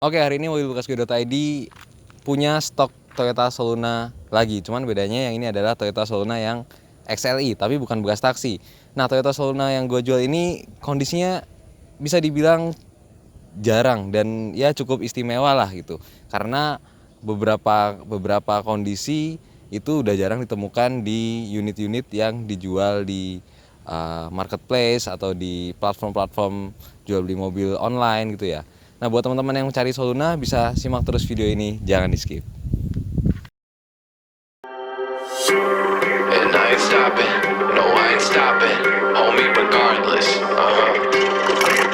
Oke, hari ini mobilbekasgue.id punya stok Toyota Soluna lagi. Cuman bedanya yang ini adalah Toyota Soluna yang XLI, tapi bukan bekas taksi. Nah, Toyota Soluna yang gue jual ini kondisinya bisa dibilang jarang dan ya cukup istimewa lah gitu. Karena beberapa kondisi itu udah jarang ditemukan di unit-unit yang dijual di marketplace atau di platform-platform jual beli mobil online gitu ya. Nah, buat teman-teman yang mencari Soluna bisa simak terus video ini, jangan di skip. And I ain't stopping, no I ain't stopping, homie regardless,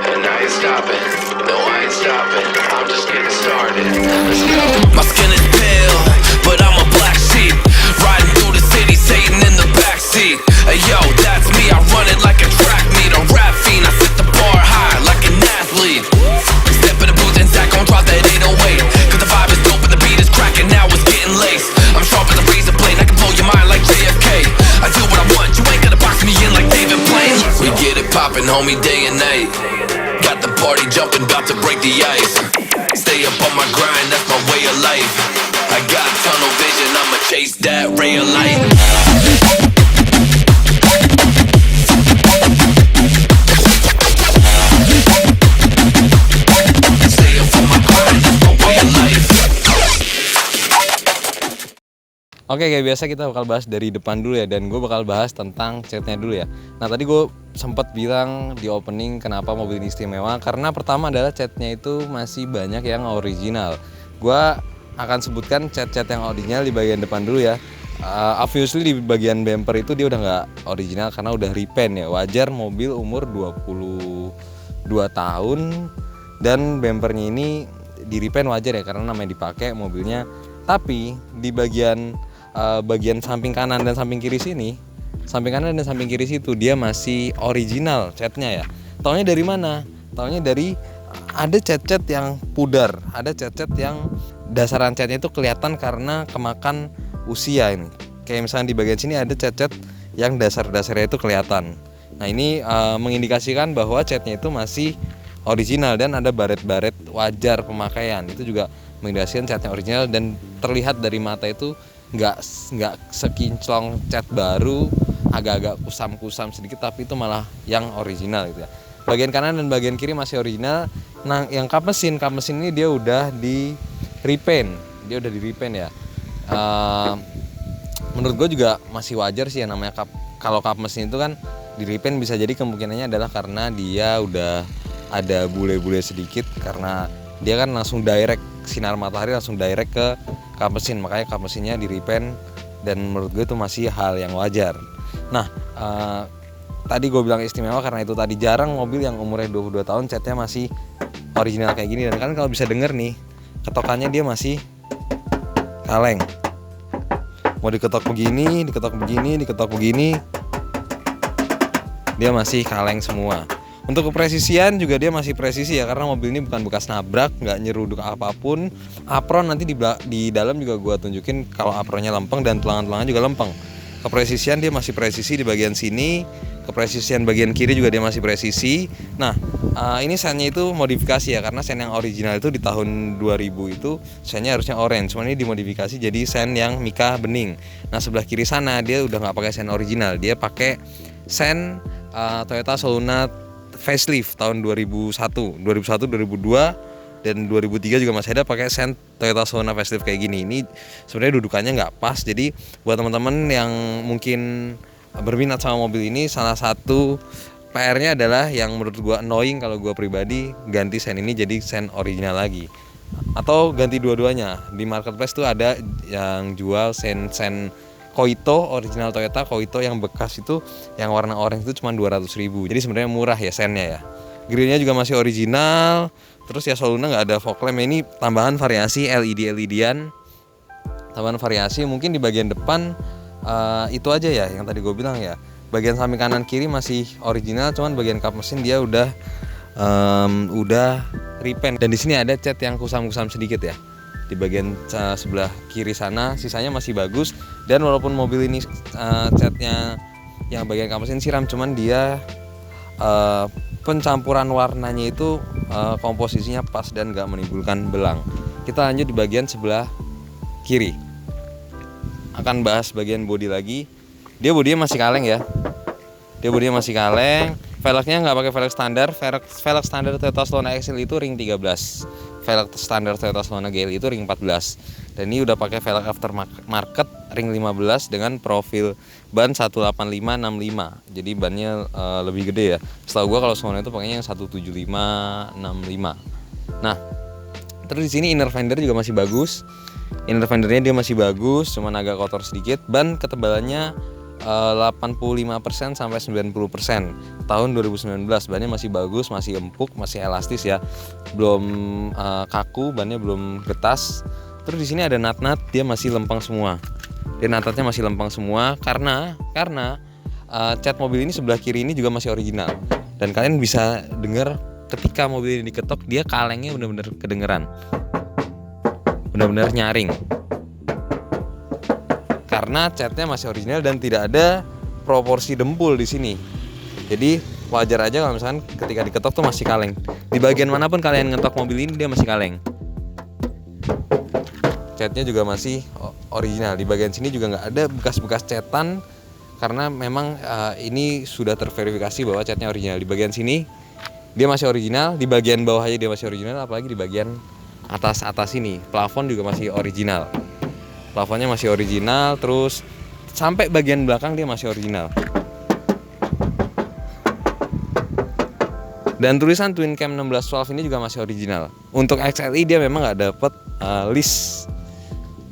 And I ain't stopping, no I ain't stopping, I'm just getting started, let's go. My skin is pale, but I'm a black sheep, riding through the city, Satan in the backseat. Hey yo, that's me, I run it like a track meet, a rap fiend, I set the bar high like an athlete. Step in the booth and Zach gon' drop that 808, cause the vibe is dope and the beat is cracking, now it's getting laced. I'm sharp as a razor blade, I can blow your mind like JFK. I do what I want, you ain't gonna box me in like David Blaine. We get it poppin', homie, day and night. Got the party jumping, about to break the ice. Stay up on my grind, that's my way of life. I got tunnel vision, I'ma chase that ray of light. Stay up on my grind, that's my way of life. Oke, kayak biasa kita bakal bahas dari depan dulu ya, dan gue bakal bahas tentang catnya dulu ya. Nah, tadi gue sempat bilang di opening kenapa mobil ini istimewa, karena pertama adalah catnya itu masih banyak yang original. Gue akan sebutkan cat-cat yang original di bagian depan dulu ya. Obviously di bagian bumper itu dia udah nggak original karena udah repaint ya. Wajar, mobil umur 22 tahun dan bumpernya ini di repaint, wajar ya karena namanya dipakai mobilnya. Tapi di bagian samping kanan dan samping kiri sini, samping kanan dan samping kiri situ dia masih original catnya ya. Taunya dari mana? Taunya dari ada cat-cat yang pudar, ada cat-cat yang dasaran catnya itu kelihatan karena kemakan usia ini. Kayak misalnya di bagian sini ada cat-cat yang dasar-dasarnya itu kelihatan. Nah, ini mengindikasikan bahwa catnya itu masih original dan ada baret-baret wajar pemakaian. Itu juga mengindikasikan catnya original dan terlihat dari mata itu nggak sekinclong cat baru, agak-agak kusam-kusam sedikit, tapi itu malah yang original gitu ya. Bagian kanan dan bagian kiri masih original. Nah, yang kap mesin ini dia udah di repaint, ya. Menurut gue juga masih wajar sih ya, namanya kalau kap mesin itu kan di repaint, bisa jadi kemungkinannya adalah karena dia udah ada bule-bule sedikit, karena dia kan langsung direct, sinar matahari langsung direct ke kap mesin, makanya kap mesinnya di repaint, dan menurut gue itu masih hal yang wajar. Nah, tadi gue bilang istimewa karena itu tadi jarang mobil yang umurnya 22 tahun catnya masih original kayak gini. Dan kan kalau bisa denger nih, ketokannya dia masih kaleng. Mau diketok begini, diketok begini, dia masih kaleng semua. Untuk kepresisian juga dia masih presisi ya, karena mobil ini bukan bekas nabrak, nggak nyeruduk apapun. Apron nanti di dalam juga gue tunjukin kalau apronnya lempeng dan tulangan-tulangan juga lempeng. Kepresisian dia masih presisi di bagian sini, kepresisian bagian kiri juga dia masih presisi. Nah, ini sennya itu modifikasi ya, karena sen yang original itu di tahun 2000 itu sennya harusnya orange, cuman ini dimodifikasi jadi sen yang mika bening. Nah, sebelah kiri sana dia udah nggak pakai sen original, dia pakai sen Toyota Soluna facelift tahun 2001, 2002 dan 2003 juga masih ada pakai sen Toyota Soluna facelift kayak gini. Ini sebenarnya dudukannya nggak pas, jadi buat teman-teman yang mungkin berminat sama mobil ini, salah satu PR-nya adalah yang menurut gua annoying kalau gua pribadi, ganti sen ini jadi sen original lagi, atau ganti dua-duanya. Di marketplace tuh ada yang jual sen Koito original Toyota, Koito yang bekas itu yang warna orange itu cuma 200.000. Jadi sebenarnya murah ya sennya ya. Grillnya juga masih original. Terus ya Soluna nggak ada fog lamp. Ini tambahan variasi LED-an. Tambahan variasi mungkin di bagian depan itu aja ya yang tadi gue bilang ya. Bagian samping kanan kiri masih original, cuman bagian kap mesin dia udah repaint. Dan di sini ada cat yang kusam-kusam sedikit ya. Di bagian sebelah kiri sana sisanya masih bagus, dan walaupun mobil ini catnya yang bagian kap mesin siram, cuman dia pencampuran warnanya itu komposisinya pas dan gak menimbulkan belang. Kita lanjut di bagian sebelah kiri. Akan bahas bagian bodi lagi. Dia bodinya masih kaleng ya. Velgnya nggak pakai velg standar. Velg standar Toyota Solana XL itu ring 13. Velg standar Toyota Solana GL itu ring 14. Dan ini udah pakai velg aftermarket ring 15 dengan profil ban 185/65. Jadi bannya lebih gede ya. Setahu gua kalau Solana itu pakainya yang 175/65. Nah, terus di sini inner fender juga masih bagus. Inner fendernya dia masih bagus, cuman agak kotor sedikit. Ban ketebalannya 85% sampai 90%. Tahun 2019 bannya masih bagus, masih empuk, masih elastis ya. Belum kaku, bannya belum getas. Terus di sini ada nut-nut, dia masih lempeng semua. Nut-nutnya masih lempeng semua karena cat mobil ini sebelah kiri ini juga masih original. Dan kalian bisa dengar ketika mobil ini diketok, dia kalengnya benar-benar kedengeran. Benar-benar nyaring. Karena catnya masih original dan tidak ada proporsi dempul di sini. Jadi wajar aja kalau misalkan ketika diketok tuh masih kaleng. Di bagian manapun kalian ngetok mobil ini dia masih kaleng. Catnya juga masih original. Di bagian sini juga nggak ada bekas-bekas cetan karena memang ini sudah terverifikasi bahwa catnya original. Di bagian sini dia masih original, di bagian bawah aja dia masih original, apalagi di bagian atas ini. Plafon juga masih original. Plafonnya masih original, terus sampai bagian belakang dia masih original. Dan tulisan twin cam 16 valve ini juga masih original. Untuk XLI dia memang nggak dapet list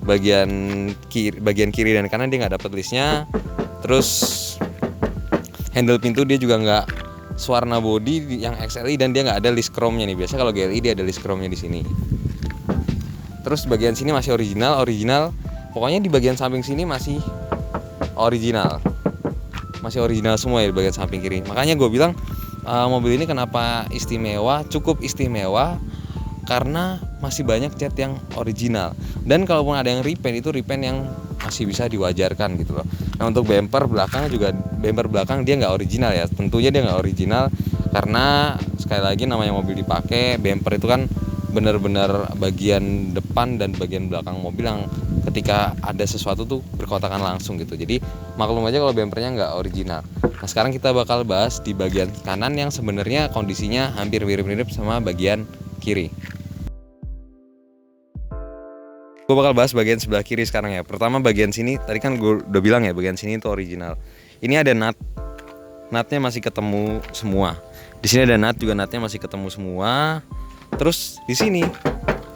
bagian kiri dan kanan, dia nggak dapet listnya. Terus handle pintu dia juga nggak warna body yang XLI dan dia nggak ada list chrome-nya nih. Biasa kalau GLI dia ada list chrome-nya di sini. Terus bagian sini masih original. Pokoknya di bagian samping sini masih original semua ya di bagian samping kiri. Makanya gue bilang mobil ini kenapa istimewa, cukup istimewa karena masih banyak cat yang original. Dan kalaupun ada yang repaint, itu repaint yang masih bisa diwajarkan gitu loh. Nah untuk bumper belakang dia nggak original ya. Tentunya dia nggak original karena sekali lagi namanya mobil dipakai, bumper itu kan benar-benar bagian depan dan bagian belakang mobil yang ketika ada sesuatu tuh berkotakan langsung gitu. Jadi maklum aja kalau bumpernya nggak original. Nah sekarang kita bakal bahas di bagian kanan yang sebenarnya kondisinya hampir mirip-mirip sama bagian kiri. Gue bakal bahas bagian sebelah kiri sekarang ya. Pertama bagian sini, tadi kan gue udah bilang ya bagian sini itu original. Ini ada nutnya masih ketemu semua. Di sini ada nutnya masih ketemu semua. Terus di sini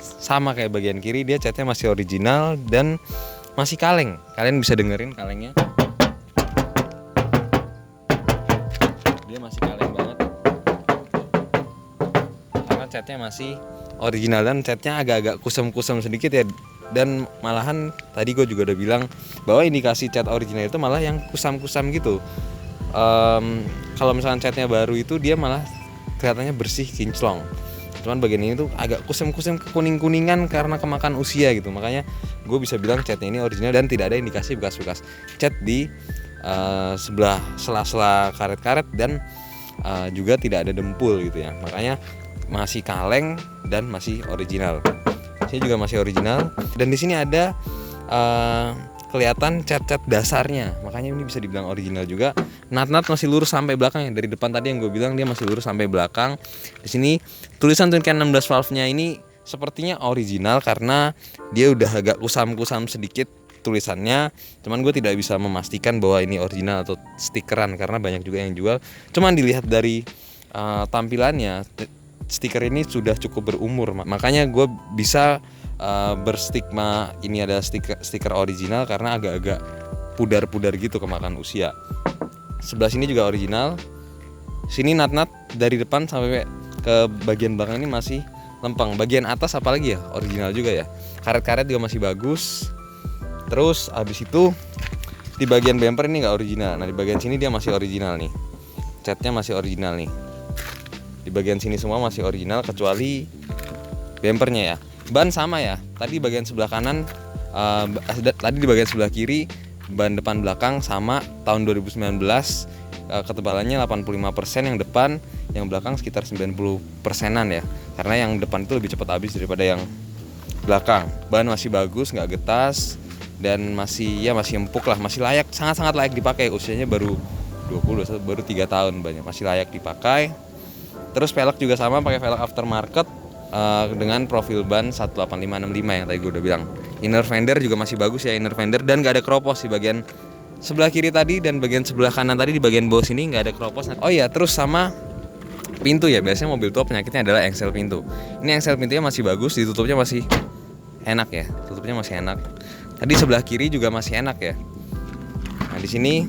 sama kayak bagian kiri, dia catnya masih original dan masih kaleng. Kalian bisa dengerin kalengnya. Dia masih kaleng banget. Karena catnya masih original dan catnya agak-agak kusam-kusam sedikit ya. Dan malahan tadi gue juga udah bilang bahwa indikasi cat original itu malah yang kusam-kusam gitu. Kalau misalkan catnya baru itu dia malah kelihatannya bersih, kinclong. Cuman bagian ini tuh agak kusam-kusam, kuning-kuningan karena kemakan usia gitu. Makanya gue bisa bilang catnya ini original dan tidak ada indikasi bekas-bekas cat di sebelah sela-sela karet-karet dan juga tidak ada dempul gitu ya. Makanya masih kaleng dan masih original. Ini juga masih original dan di sini ada kelihatan cat-cat dasarnya, makanya ini bisa dibilang original juga. Nut masih lurus sampai belakang ya. Dari depan tadi yang gue bilang dia masih lurus sampai belakang. Di sini tulisan twin cam 16 valve-nya ini sepertinya original karena dia udah agak kusam-kusam sedikit tulisannya. Cuman gue tidak bisa memastikan bahwa ini original atau stikeran karena banyak juga yang jual. Cuman dilihat dari tampilannya, stiker ini sudah cukup berumur. Makanya gue bisa berstigma ini adalah stiker original karena agak-agak pudar-pudar gitu kemakan usia. Sebelah sini juga original. Sini nut dari depan sampai ke bagian belakang ini masih lempeng. Bagian atas apalagi ya original juga ya. Karet-karet juga masih bagus. Terus abis itu di bagian bumper ini nggak original. Nah di bagian sini dia masih original nih. Catnya masih original nih. Di bagian sini semua masih original kecuali bumpernya ya. Ban sama ya. Tadi bagian sebelah kanan, tadi di bagian sebelah kiri ban depan belakang sama tahun 2019. Ketebalannya 85% yang depan, yang belakang sekitar 90%-an ya, karena yang depan itu lebih cepat habis daripada yang belakang. Ban masih bagus, nggak getas, dan masih empuk lah, masih layak, sangat-sangat layak dipakai. Usianya baru 3 tahun banyak, masih layak dipakai. Terus velg juga sama, pakai velg aftermarket dengan profil ban 18565 yang tadi gue udah bilang. Inner fender juga masih bagus ya, inner fender, dan nggak ada keropos di bagian sebelah kiri tadi dan bagian sebelah kanan tadi. Di bagian bawah sini nggak ada keropos. Oh iya, terus sama pintu ya, biasanya mobil tua penyakitnya adalah engsel pintu. Ini engsel pintunya masih bagus, ditutupnya masih enak ya, tutupnya masih enak. Tadi sebelah kiri juga masih enak ya. Nah di sini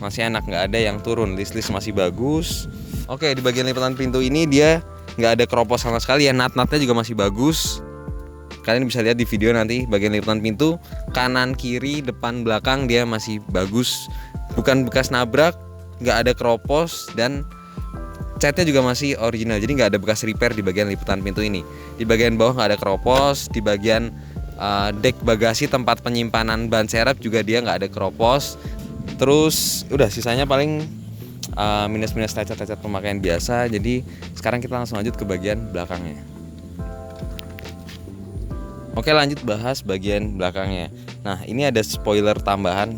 masih enak, nggak ada yang turun, list masih bagus. Oke, di bagian lipatan pintu ini dia nggak ada keropos sama sekali ya, nut-nutnya juga masih bagus. Kalian bisa lihat di video nanti bagian lipatan pintu, kanan, kiri, depan, belakang dia masih bagus, bukan bekas nabrak, nggak ada keropos, dan catnya juga masih original. Jadi nggak ada bekas repair di bagian lipatan pintu ini. Di bagian bawah nggak ada keropos, di bagian dek bagasi tempat penyimpanan ban serep juga dia nggak ada keropos. Terus udah sisanya paling minus-minus lecet-lecet pemakaian biasa. Jadi sekarang kita langsung lanjut ke bagian belakangnya. Oke, lanjut bahas bagian belakangnya. Nah ini ada spoiler tambahan.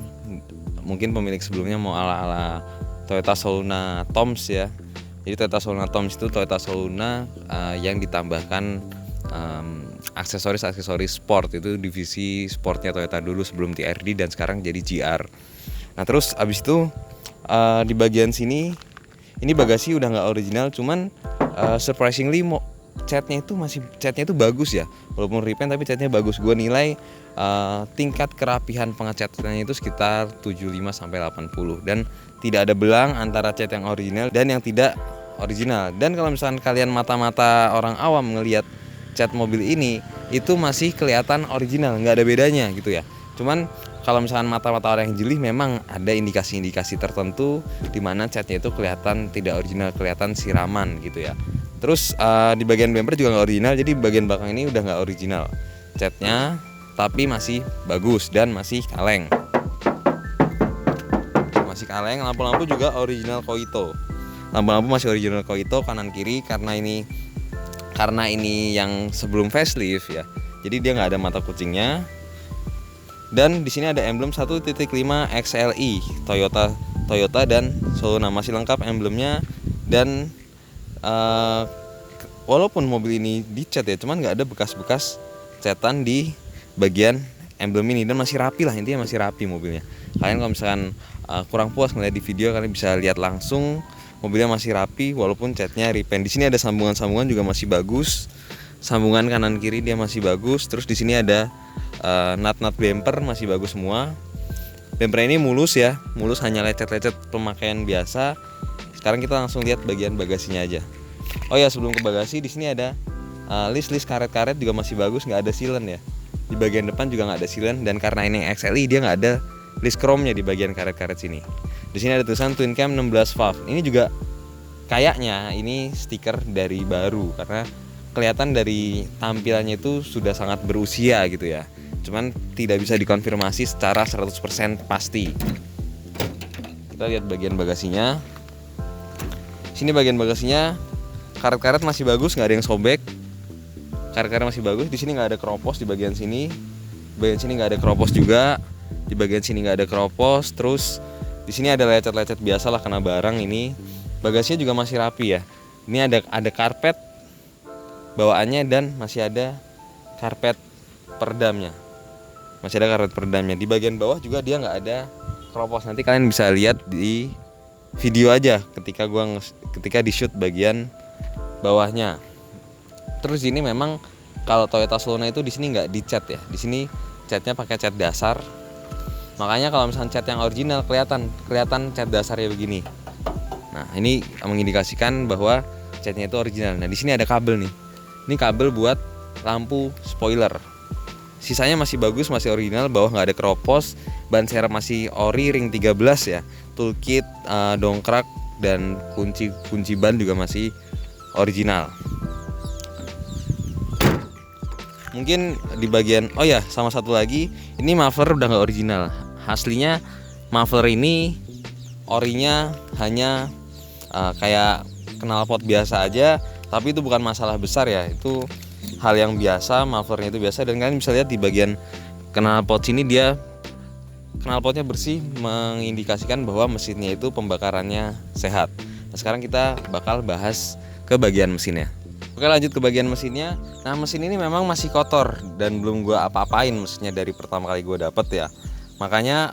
Mungkin pemilik sebelumnya mau ala-ala Toyota Souna Toms ya. Jadi Toyota Souna Toms itu Toyota Souna yang ditambahkan aksesoris sport. Itu divisi sportnya Toyota dulu sebelum TRD dan sekarang jadi GR. Nah terus abis itu di bagian sini ini bagasi udah nggak original, cuman surprisingly catnya itu bagus ya, walaupun repaint tapi catnya bagus. Gue nilai tingkat kerapihan pengecatannya itu sekitar 75-80 dan tidak ada belang antara cat yang original dan yang tidak original. Dan kalau misalkan kalian mata-mata orang awam ngelihat cat mobil ini, itu masih kelihatan original, nggak ada bedanya gitu ya. Cuman kalau misalkan mata-mata orang yang jeli memang ada indikasi-indikasi tertentu di mana catnya itu kelihatan tidak original, kelihatan siraman gitu ya. Terus di bagian bumper juga nggak original, jadi bagian belakang ini udah nggak original catnya, tapi masih bagus dan masih kaleng. Masih kaleng, lampu-lampu juga original Koito. Lampu-lampu masih original Koito kanan kiri karena ini yang sebelum facelift ya. Jadi dia nggak ada mata kucingnya. Dan di sini ada emblem 1.5 XLI Toyota dan Souna, masih lengkap emblemnya. Dan walaupun mobil ini dicat ya, cuman nggak ada bekas-bekas catan di bagian emblem ini dan masih rapi lah, intinya masih rapi mobilnya. Kalian kalau misalkan kurang puas ngeliat di video, kalian bisa lihat langsung, mobilnya masih rapi walaupun catnya repaint. Di sini ada sambungan-sambungan juga masih bagus, sambungan kanan kiri dia masih bagus. Terus di sini ada nut bumper masih bagus semua. Bumper ini mulus ya, mulus, hanya lecet-lecet pemakaian biasa. Sekarang kita langsung lihat bagian bagasinya aja. Oh ya, sebelum ke bagasi, di sini ada list karet-karet juga masih bagus, nggak ada silen ya. Di bagian depan juga nggak ada silen, dan karena ini XLI dia nggak ada list chrome-nya di bagian karet-karet sini. Di sini ada tulisan Twin Cam 16 valve. Ini juga kayaknya ini stiker dari baru karena kelihatan dari tampilannya itu sudah sangat berusia gitu ya. Cuman tidak bisa dikonfirmasi secara 100% pasti. Kita lihat bagian bagasinya. Sini bagian bagasinya, karet-karet masih bagus, nggak ada yang sobek. Karet-karet masih bagus. Di sini nggak ada keropos di bagian sini. Bagian sini nggak ada keropos juga. Di bagian sini nggak ada keropos. Terus di sini ada lecet-lecet biasa lah kena barang ini. Bagasinya juga masih rapi ya. Ini ada karpet bawaannya dan masih ada karpet peredamnya. Masih ada karpet peredamnya. Di bagian bawah juga dia nggak ada keropos. Nanti kalian bisa lihat di video aja ketika di shoot bagian bawahnya. Terus ini memang kalau Toyota Souna itu di sini nggak dicat ya. Di sini catnya pakai cat dasar. Makanya kalau misalnya cat yang original kelihatan cat dasarnya begini. Nah, ini mengindikasikan bahwa catnya itu original. Nah, di sini ada kabel nih. Ini kabel buat lampu spoiler. Sisanya masih bagus, masih original, bawah nggak ada keropos, ban serep masih ori ring 13 ya. Toolkit, dongkrak dan kunci ban juga masih original. Mungkin di bagian, oh ya, sama satu lagi, ini muffler udah nggak original. Aslinya muffler ini orinya hanya kayak knalpot biasa aja, tapi itu bukan masalah besar ya, itu hal yang biasa, mufflernya itu biasa. Dan kalian bisa lihat di bagian knalpot sini dia knalpotnya bersih, mengindikasikan bahwa mesinnya itu pembakarannya sehat. Nah, sekarang kita bakal bahas ke bagian mesinnya. Oke, lanjut ke bagian mesinnya. Nah, mesin ini memang masih kotor dan belum gue apa-apain mesinnya dari pertama kali gue dapet ya. Makanya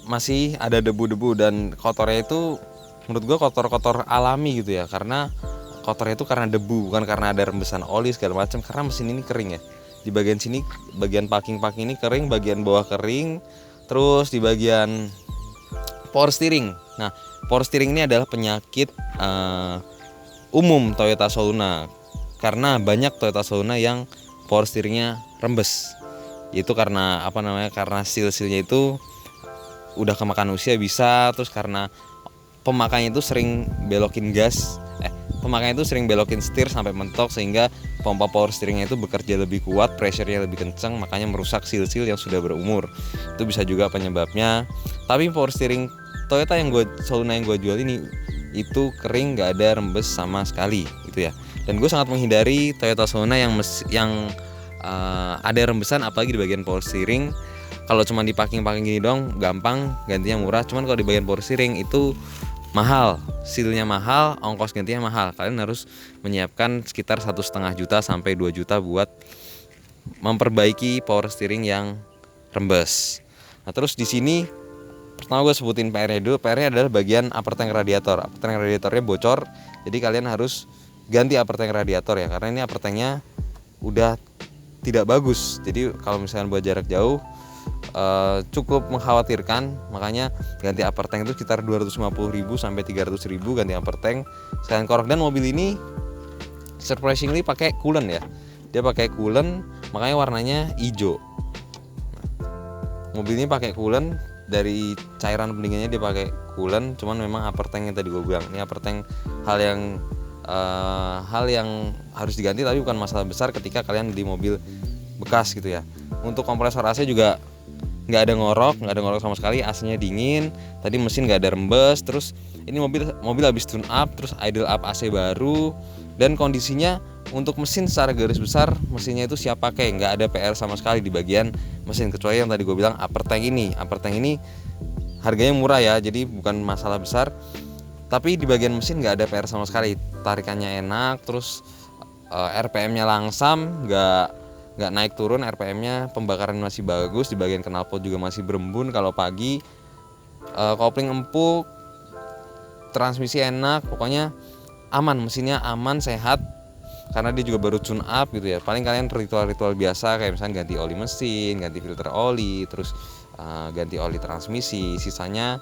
masih ada debu-debu, dan kotornya itu menurut gue kotor-kotor alami gitu ya. Karena kotornya itu karena debu, bukan karena ada rembesan oli segala macam. Karena mesin ini kering ya. Di bagian sini, bagian packing ini kering, bagian bawah kering, terus di bagian power steering. Nah, power steering ini adalah penyakit umum Toyota Soluna, karena banyak Toyota Soluna yang power steeringnya rembes. Itu karena karena seal-sealnya itu udah kemakan usia bisa, terus karena pemakainya itu sering belokin pemakainya itu sering belokin setir sampai mentok, sehingga pompa power steeringnya itu bekerja lebih kuat, pressure-nya lebih kencang, makanya merusak seal-seal yang sudah berumur. Itu bisa juga penyebabnya. Tapi power steering Toyota Soluna yang gue jual ini itu kering, nggak ada rembes sama sekali gitu ya. Dan gue sangat menghindari Toyota Soluna yang ada rembesan, apalagi di bagian power steering. Kalau cuma di packing gini dong gampang, gantinya murah. Cuman kalau di bagian power steering itu mahal, sealnya mahal, ongkos gantinya mahal. Kalian harus menyiapkan sekitar 1,5 juta sampai 2 juta buat memperbaiki power steering yang rembes. Nah, terus di sini pertama gue sebutin PR-nya dulu. PR-nya adalah bagian upper tank radiator. Upper tank radiatornya bocor, jadi kalian harus ganti upper tank radiator ya, karena ini upper tanknya udah tidak bagus. Jadi kalau misalkan buat jarak jauh cukup mengkhawatirkan, makanya ganti upper tank itu sekitar 250.000 sampai 300.000 ganti upper tank sekalian korek. Dan mobil ini surprisingly pakai coolant ya, dia pakai coolant, makanya warnanya hijau. Mobil ini pakai coolant, dari cairan pendinginnya dia pakai coolant. Cuman memang upper tank yang tadi gue bilang, ini upper tank hal yang harus diganti, tapi bukan masalah besar ketika kalian di mobil bekas gitu ya. Untuk kompresor AC juga nggak ada ngorok sama sekali, AC-nya dingin. Tadi mesin nggak ada rembes. Terus ini mobil habis tune up, terus idle up AC baru, dan kondisinya untuk mesin secara garis besar mesinnya itu siap pakai, nggak ada PR sama sekali di bagian mesin, kecuali yang tadi gue bilang upper tank ini. Upper tank ini harganya murah ya, jadi bukan masalah besar. Tapi di bagian mesin nggak ada PR sama sekali, tarikannya enak, terus RPM-nya langsam, nggak naik turun RPM-nya, pembakaran masih bagus, di bagian knalpot juga masih berembun kalau pagi, kopling empuk, transmisi enak, pokoknya aman, mesinnya aman, sehat. Karena dia juga baru tune up gitu ya. Paling kalian ritual-ritual biasa kayak misalnya ganti oli mesin, ganti filter oli, terus ganti oli transmisi, sisanya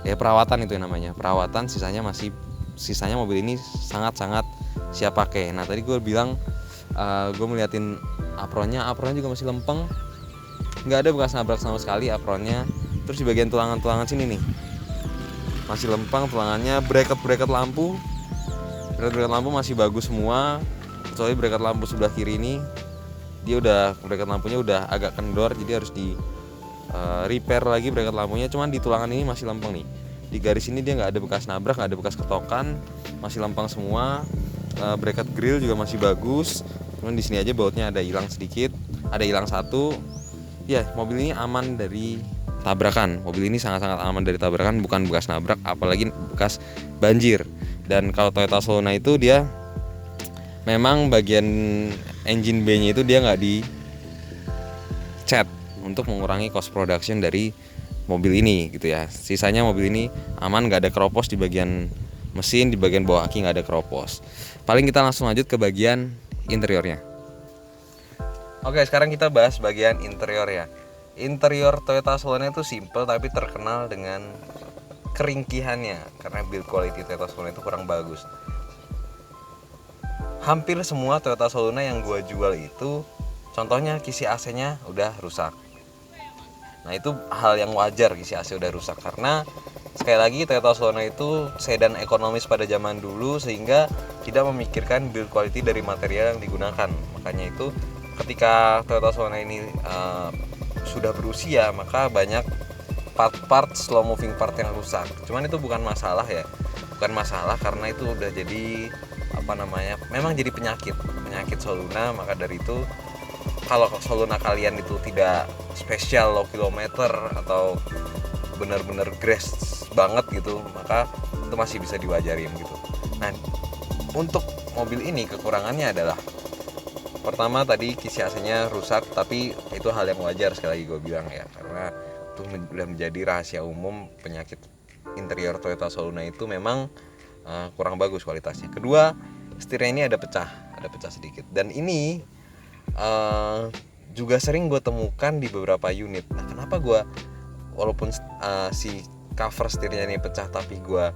ya perawatan, itu yang namanya perawatan. Sisanya mobil ini sangat-sangat siap pakai. Nah, tadi gue bilang gue melihatin apronnya juga masih lempeng, nggak ada bekas nabrak sama sekali apronnya. Terus di bagian tulangan sini nih masih lempeng tulangannya. Bracket lampu masih bagus semua, kecuali bracket lampu sebelah kiri ini bracket lampunya udah agak kendor, jadi harus di repair lagi bracket lampunya. Cuman di tulangan ini masih lempeng nih, di garis ini dia nggak ada bekas nabrak, nggak ada bekas ketokan, masih lempeng semua. Bracket grill juga masih bagus, cuman di sini aja bautnya ada hilang sedikit, ada hilang satu ya. Mobil ini aman dari tabrakan, mobil ini sangat-sangat aman dari tabrakan, bukan bekas nabrak apalagi bekas banjir. Dan kalau Toyota Soluna itu dia memang bagian engine bay-nya itu dia nggak di cat untuk mengurangi cost production dari mobil ini gitu ya. Sisanya mobil ini aman, nggak ada keropos di bagian mesin, di bagian bawah aki nggak ada keropos. Paling kita langsung lanjut ke bagian interiornya. Oke, sekarang kita bahas bagian interior ya. Interior Toyota Soluna itu simple tapi terkenal dengan keringkihannya, karena build quality Toyota Soluna itu kurang bagus. Hampir semua Toyota Soluna yang gue jual itu, contohnya kisi AC-nya udah rusak. Nah, itu hal yang wajar kisi AC udah rusak, karena sekali lagi Toyota Soluna itu sedan ekonomis pada zaman dulu, sehingga tidak memikirkan build quality dari material yang digunakan. Makanya itu ketika Toyota Soluna ini sudah berusia, maka banyak part-part slow moving part yang rusak. Cuman itu bukan masalah ya, bukan masalah karena itu udah jadi memang jadi penyakit Soluna. Maka dari itu kalau Soluna kalian itu tidak spesial low kilometer atau benar-benar grass banget gitu, maka itu masih bisa diwajarin gitu. Nah, untuk mobil ini kekurangannya adalah pertama tadi kisi AC-nya rusak, tapi itu hal yang wajar sekali lagi gue bilang ya, karena itu sudah menjadi rahasia umum penyakit interior Toyota Soluna itu memang kurang bagus kualitasnya. Kedua, setirnya ini ada pecah sedikit, dan ini juga sering gue temukan di beberapa unit. Nah, kenapa gue walaupun si cover setirnya ini pecah tapi gue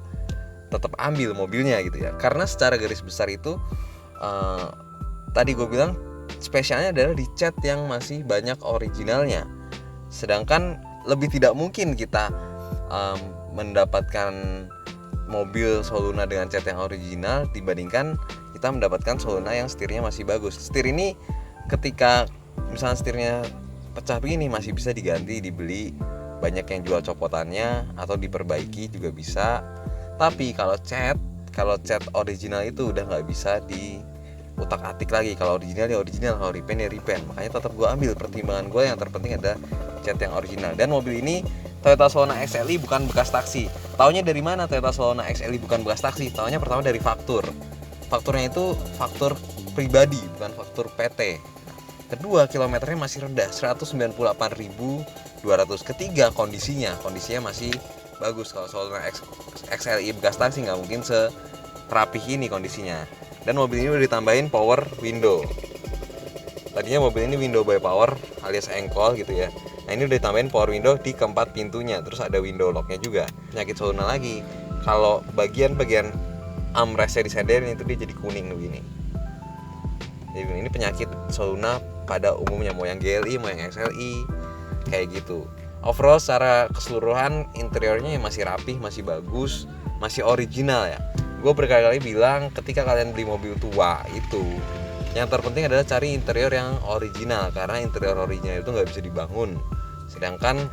tetap ambil mobilnya gitu ya, karena secara garis besar itu tadi gue bilang spesialnya adalah di cat yang masih banyak originalnya, sedangkan lebih tidak mungkin kita mendapatkan mobil Soluna dengan cat yang original dibandingkan kita mendapatkan Soluna yang setirnya masih bagus. Setir ini ketika misalnya setirnya pecah begini masih bisa diganti, dibeli, banyak yang jual copotannya atau diperbaiki juga bisa. Tapi kalau cat original itu udah nggak bisa diutak-atik lagi. Kalau original ya original, kalau repaint ya repaint. Makanya tetap gue ambil, pertimbangan gue yang terpenting ada cat yang original. Dan mobil ini Toyota Soluna XLI bukan bekas taksi. Taunya dari mana Toyota Soluna XLI bukan bekas taksi? Taunya pertama dari faktur. Fakturnya itu faktur pribadi, bukan faktur PT. Kedua, kilometernya masih rendah, 198.200. Ketiga, kondisinya masih bagus. Kalau Soluna XLI bekas taksi nggak mungkin serapih ini kondisinya. Dan mobil ini udah ditambahin power window. Tadinya mobil ini window by power alias engkol gitu ya. Nah, ini udah ditambahin power window di keempat pintunya, terus ada window locknya juga. Penyakit Soluna lagi, kalau bagian armrestnya disenderin itu dia jadi kuning begini. Jadi ini penyakit Soluna pada umumnya, mau yang GLI mau yang XLI kayak gitu. Overall secara keseluruhan interiornya masih rapih, masih bagus, masih original ya. Gue berkali-kali bilang ketika kalian beli mobil tua itu yang terpenting adalah cari interior yang original, karena interior original itu nggak bisa dibangun. Sedangkan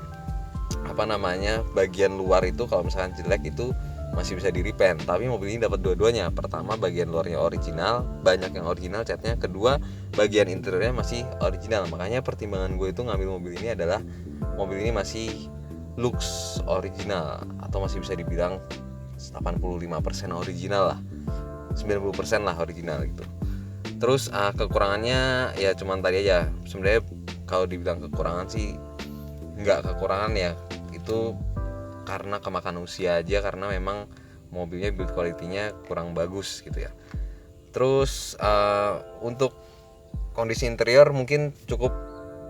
bagian luar itu kalau misalkan jelek itu masih bisa di-repaint. Tapi mobil ini dapat dua-duanya. Pertama, bagian luarnya original, banyak yang original catnya. Kedua, bagian interiornya masih original. Makanya pertimbangan gue itu ngambil mobil ini adalah mobil ini masih looks original, atau masih bisa dibilang 85% original lah, 90% lah original gitu. Terus kekurangannya ya cuman tadi aja. Sebenarnya kalau dibilang kekurangan sih nggak kekurangan ya, itu karena kemakan usia aja, karena memang mobilnya build quality-nya kurang bagus gitu ya. Terus untuk kondisi interior mungkin cukup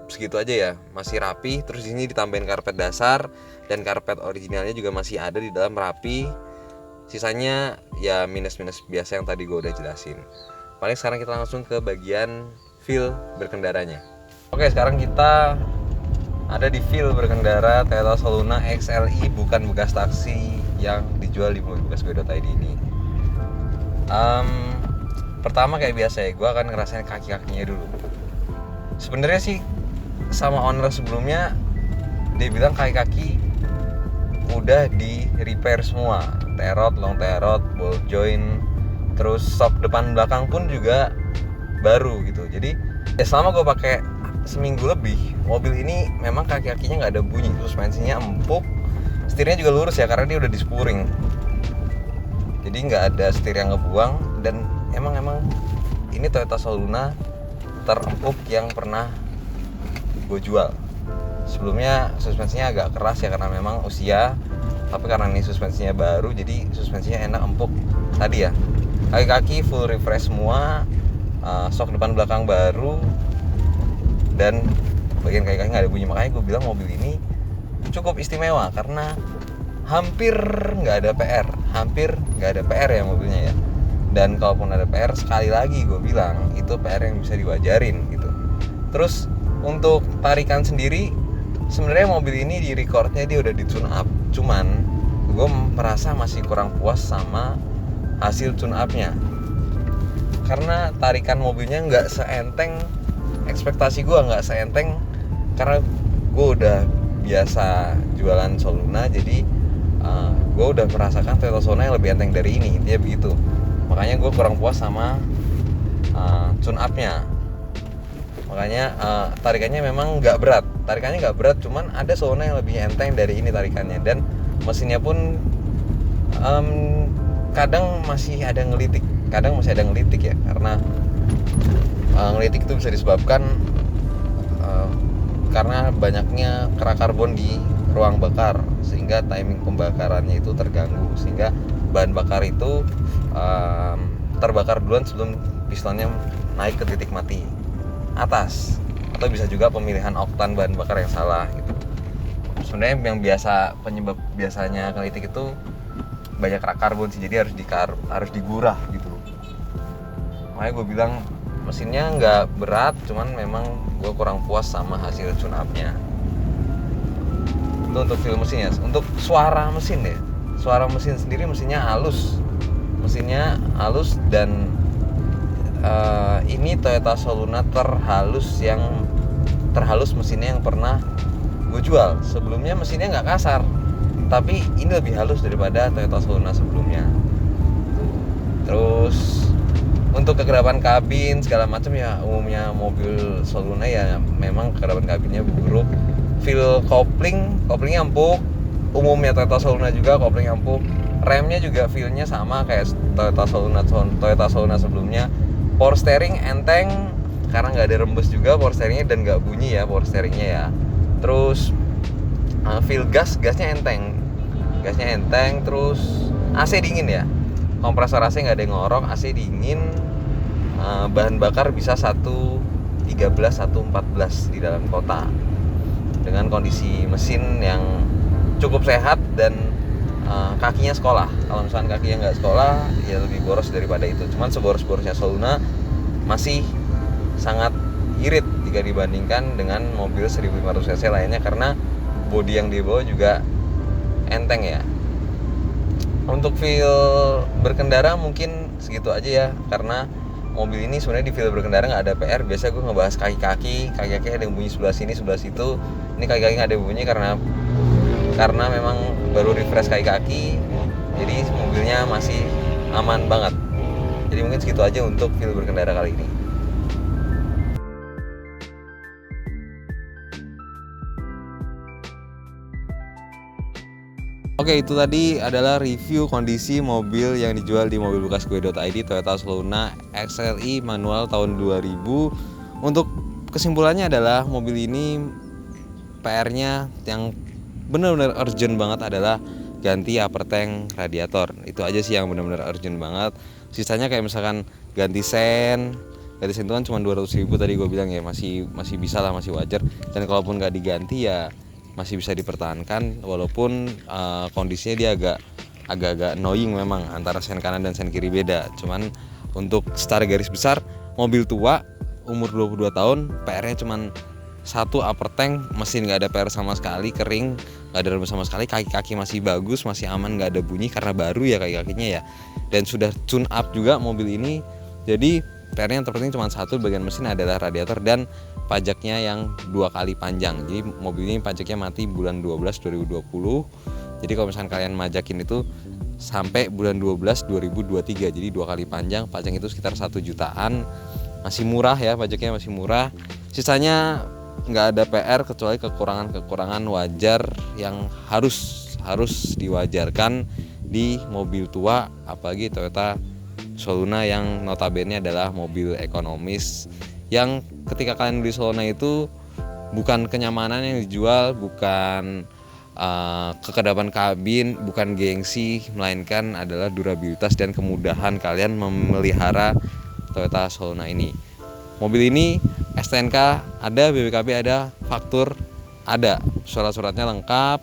segitu aja ya, masih rapi. Terus di sini ditambahin karpet dasar, dan karpet originalnya juga masih ada di dalam, rapi. Sisanya ya minus-minus biasa yang tadi gue udah jelasin. Paling sekarang kita langsung ke bagian feel berkendaranya. Oke, sekarang kita ada di feel berkendara Toyota Soluna XLI bukan bekas taksi yang dijual di mobilbekasgue.id ini. Pertama kayak biasa ya, gue akan ngerasain kaki-kakinya dulu. Sebenarnya sih sama owner sebelumnya dia bilang kaki-kaki udah di repair semua, terot, long terot, ball joint, terus shock depan belakang pun juga baru gitu. Jadi ya selama gue pakai seminggu lebih, mobil ini memang kaki-kakinya nggak ada bunyi, suspensinya empuk, setirnya juga lurus ya karena dia udah di-spuring, jadi nggak ada setir yang ngebuang. Dan emang ini Toyota Soluna terempuk yang pernah gue jual. Sebelumnya suspensinya agak keras ya karena memang usia, tapi karena ini suspensinya baru jadi suspensinya enak, empuk. Tadi ya kaki-kaki full refresh semua, shock depan belakang baru, dan bagian kaki-kaki nggak ada bunyi. Makanya gue bilang mobil ini cukup istimewa karena hampir nggak ada PR ya mobilnya ya. Dan kalaupun ada PR, sekali lagi gue bilang itu PR yang bisa diwajarin gitu. Terus untuk tarikan sendiri, sebenarnya mobil ini di recordnya dia udah di tune up, cuman gue merasa masih kurang puas sama hasil tune upnya, karena tarikan mobilnya nggak seenteng ekspektasi gue, nggak seenteng, karena gue udah biasa jualan Soluna, jadi gue udah merasakan Toyota Soluna yang lebih enteng dari ini, intinya begitu. Makanya gue kurang puas sama tune up-nya. Makanya tarikannya memang nggak berat, cuman ada Soluna yang lebih enteng dari ini tarikannya. Dan mesinnya pun kadang masih ada ngelitik ya, karena ngelitik itu bisa disebabkan karena banyaknya kerak karbon di ruang bakar, sehingga timing pembakarannya itu terganggu, sehingga bahan bakar itu terbakar duluan sebelum pistonnya naik ke titik mati atas. Atau bisa juga pemilihan oktan bahan bakar yang salah gitu. Sebenarnya yang penyebab biasanya ngelitik itu banyak kerak karbon sih, jadi harus digurah gitu. Makanya gue bilang mesinnya nggak berat, cuman memang gue kurang puas sama hasil tune up-nya. Itu untuk feel mesinnya. Untuk suara mesin sendiri, mesinnya halus dan ini Toyota Soluna terhalus mesinnya yang pernah gue jual. Sebelumnya mesinnya nggak kasar, tapi ini lebih halus daripada Toyota Soluna sebelumnya. Terus untuk kegerapan kabin segala macam ya, umumnya mobil Soluna ya memang kegerapan kabinnya buruk. Feel koplingnya empuk. Umumnya Toyota Soluna juga koplingnya empuk. Remnya juga feelnya sama kayak Toyota Soluna sebelumnya. Power steering enteng karena nggak ada rembes juga power steeringnya, dan nggak bunyi ya power steeringnya ya. Terus feel gasnya enteng. Terus AC dingin ya, kompresor AC nggak ada yang ngorok, AC dingin. Bahan bakar bisa 113, 114 di dalam kota, dengan kondisi mesin yang cukup sehat dan kakinya sekolah. Kalau misalkan kakinya nggak sekolah ya lebih boros daripada itu. Cuman seboros-borosnya Soluna masih sangat irit jika dibandingkan dengan mobil 1500 cc lainnya, karena bodi yang dibawa juga enteng ya. Untuk feel berkendara mungkin segitu aja ya, karena mobil ini sebenarnya di feel berkendara nggak ada PR. Biasa gue ngebahas kaki-kaki ada yang bunyi sebelah sini sebelah situ. Ini kaki-kaki nggak ada bunyi karena memang baru refresh kaki-kaki, jadi mobilnya masih aman banget. Jadi mungkin segitu aja untuk feel berkendara kali ini. Oke, itu tadi adalah review kondisi mobil yang dijual di mobilbekasgue.id, Toyota Soluna XLI manual tahun 2000. Untuk kesimpulannya adalah mobil ini PR-nya yang benar-benar urgent banget adalah ganti upper tank radiator. Itu aja sih yang benar-benar urgent banget. Sisanya kayak misalkan ganti sen itu kan cuma 200.000 tadi gue bilang ya, masih bisa lah, masih wajar. Dan kalaupun nggak diganti ya masih bisa dipertahankan, walaupun kondisinya dia agak annoying memang, antara sen kanan dan sen kiri beda. Cuman untuk secara garis besar mobil tua umur 22 tahun PR-nya cuman satu, upper tank, mesin nggak ada PR sama sekali, kering, nggak ada rembes sama sekali, kaki-kaki masih bagus, masih aman, nggak ada bunyi karena baru ya kaki-kakinya ya, dan sudah tune up juga mobil ini. Jadi PR-nya yang terpenting cuma satu, bagian mesin adalah radiator dan pajaknya yang 2 kali panjang. Jadi mobil ini pajaknya mati bulan 12 2020. Jadi kalau misalkan kalian majakin itu sampai bulan 12 2023, jadi 2 kali panjang, pajak itu sekitar 1 jutaan. Masih murah ya, pajaknya masih murah. Sisanya nggak ada PR kecuali kekurangan wajar yang harus diwajarkan di mobil tua, apalagi Toyota Soluna yang notabene adalah mobil ekonomis, yang ketika kalian beli Soluna itu bukan kenyamanan yang dijual, bukan kekedapan kabin, bukan gengsi, melainkan adalah durabilitas dan kemudahan kalian memelihara Toyota Soluna ini. Mobil ini STNK ada, BPKB ada, faktur ada, surat-suratnya lengkap,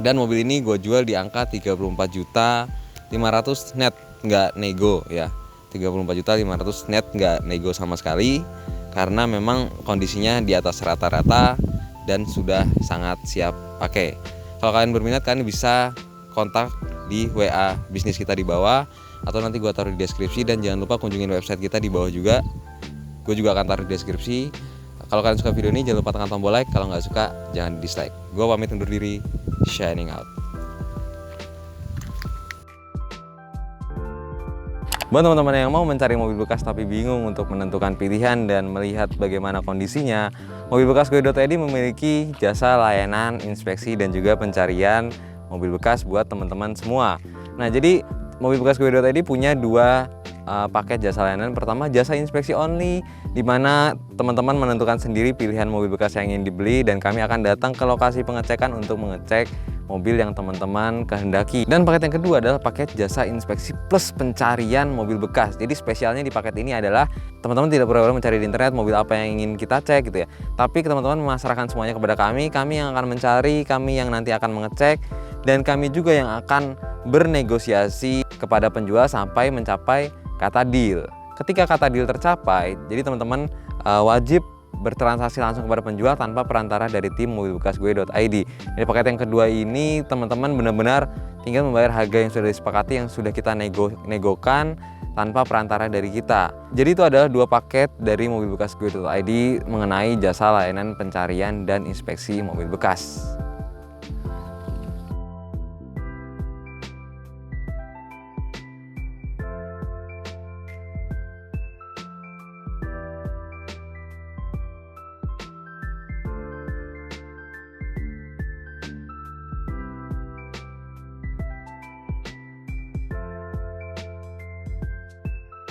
dan mobil ini gue jual di angka 34.500.000 net, nggak nego ya, 34.500.000 net, nggak nego sama sekali, karena memang kondisinya di atas rata-rata dan sudah sangat siap pakai. Kalau kalian berminat, kalian bisa kontak di WA bisnis kita di bawah, atau nanti gue taruh di deskripsi. Dan jangan lupa kunjungin website kita di bawah juga, gue juga akan taruh di deskripsi. Kalau kalian suka video ini jangan lupa tekan tombol like, kalau nggak suka jangan dislike. Gue pamit undur diri, shining out. Buat teman-teman yang mau mencari mobil bekas tapi bingung untuk menentukan pilihan dan melihat bagaimana kondisinya, mobilbekasgue.id memiliki jasa layanan inspeksi dan juga pencarian mobil bekas buat teman-teman semua. Nah, jadi mobilbekasgue.id punya dua paket jasa layanan. Pertama, jasa inspeksi only, di mana teman-teman menentukan sendiri pilihan mobil bekas yang ingin dibeli dan kami akan datang ke lokasi pengecekan untuk mengecek mobil yang teman-teman kehendaki. Dan paket yang kedua adalah paket jasa inspeksi plus pencarian mobil bekas. Jadi spesialnya di paket ini adalah teman-teman tidak perlu mencari di internet mobil apa yang ingin kita cek gitu ya. Tapi teman-teman memasarkan semuanya kepada kami yang akan mencari, kami yang nanti akan mengecek, dan kami juga yang akan bernegosiasi kepada penjual sampai mencapai kata deal. Ketika kata deal tercapai, jadi teman-teman wajib bertransaksi langsung kepada penjual tanpa perantara dari tim mobilbekasgue.id. Di paket yang kedua ini teman-teman benar-benar tinggal membayar harga yang sudah disepakati, yang sudah kita negokan tanpa perantara dari kita. Jadi itu adalah dua paket dari mobilbekasgue.id mengenai jasa layanan pencarian dan inspeksi mobil bekas.